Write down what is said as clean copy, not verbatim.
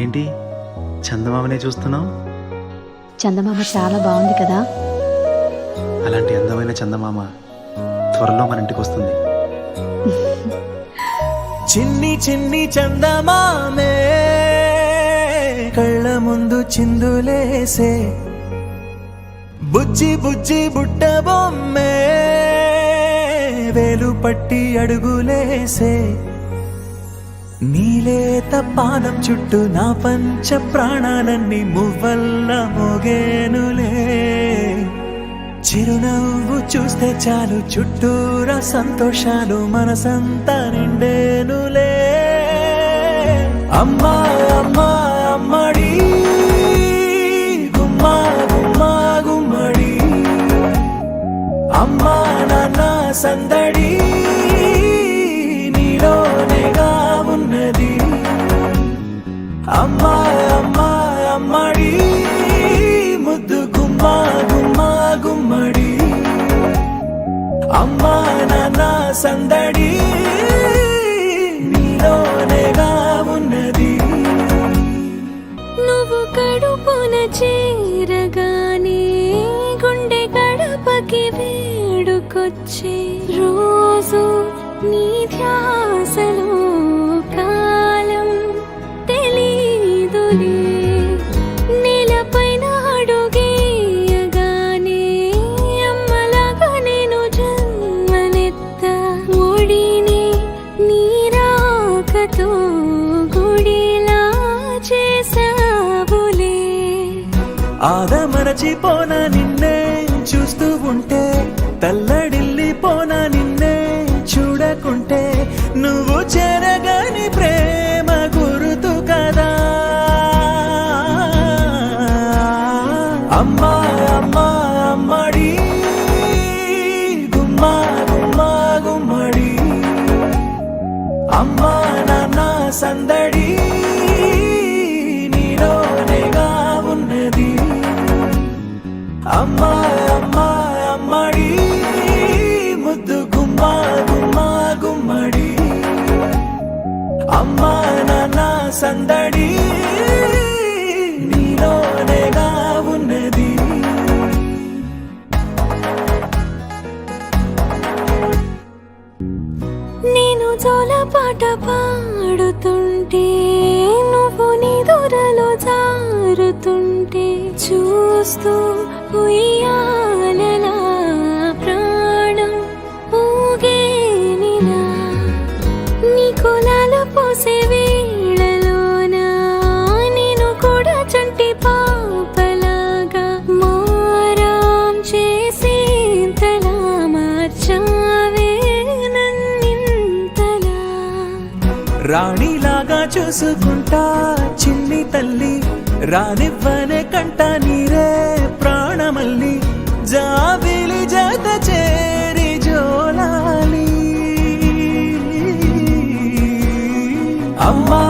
ఏంటి చందమామనే చూస్తున్నావు? చందమామ చాలా బాగుంది కదా. అలాంటి అందమైన చందమామ త్వరలో మన ఇంటికి వస్తుంది. చిన్ని చిన్ని చందమామే కళ్ళ ముందు చిందులేసే, బుజ్జి బుజ్జి బుట్ట బొమ్మే వేలు పట్టి అడుగులేసే, నీలేత పానం చుట్టూ నా పంచ ప్రాణాలన్నీ మువ్వల్ల మోగేనులే, చిరునవ్వు చూస్తే చాలు చుట్టూరా సంతోషాలు మనసంతా నిండేనులే. అమ్మా అమ్మా అమ్మడి గుమ్మా గుమ్మా గుమ్మడి, అమ్మా నాన్న సందడి నీలోనేగా ఉన్నది. అమ్మా అమ్మా అమ్మడి ముద్దు గుమ్మా గుమ్మా గుమ్మడి, అమ్మా నాన్న సందడి నీలోనేగా ఉన్నది. నువ్వు కడుపున చేరగానే గుండె గడపకి వేడుకొచ్చే, రోజు నీ ధ్యాసలో కాలం తెలీదులే, నేలపైన అడుగేయగానే అమ్మలాగా నేను జన్మనెత్త, ఒడిని నీ రాకతో గుడిలా చేసావులే. ఆదమరచిపోనా నిన్నే చూస్తూ ఉంటే, తల్లడిల్లిపోనా నిన్నే చూడకుంటే, నువ్వు చెరగని ప్రేమ గురుతు కదా. అమ్మా అమ్మా అమ్మడి గుమ్మా గుమ్మా గుమ్మడి, అమ్మా నాన్న సందడి నీలోనేగా ఉన్నది. అమ్మా అమ్మా అమ్మడి ముద్దు గుమ్మా గుమ్మా గుమ్మడి, అమ్మా నాన్న సందడి నీలోనేగా ఉన్నది. నేను జోలపాట పాడుతుంటే, నువ్వు నీ దూరలో జారుతుంటే, చూస్తూ ఉయ్యాలలా ప్రాణం ఊగేనిలా, నీ కులాల పోసే వేళలోన నేను కూడా చంటి పాపలాగా మారాం చేసేంతలా మార్చావే నన్నింతలా. రాణిలాగా చూసుకుంటా చిన్ని తల్లి, రానివ్వనే కంట నీరే ప్రాణమల్లి, జాబిలి జత చేరి జోలాలి. అమ్మా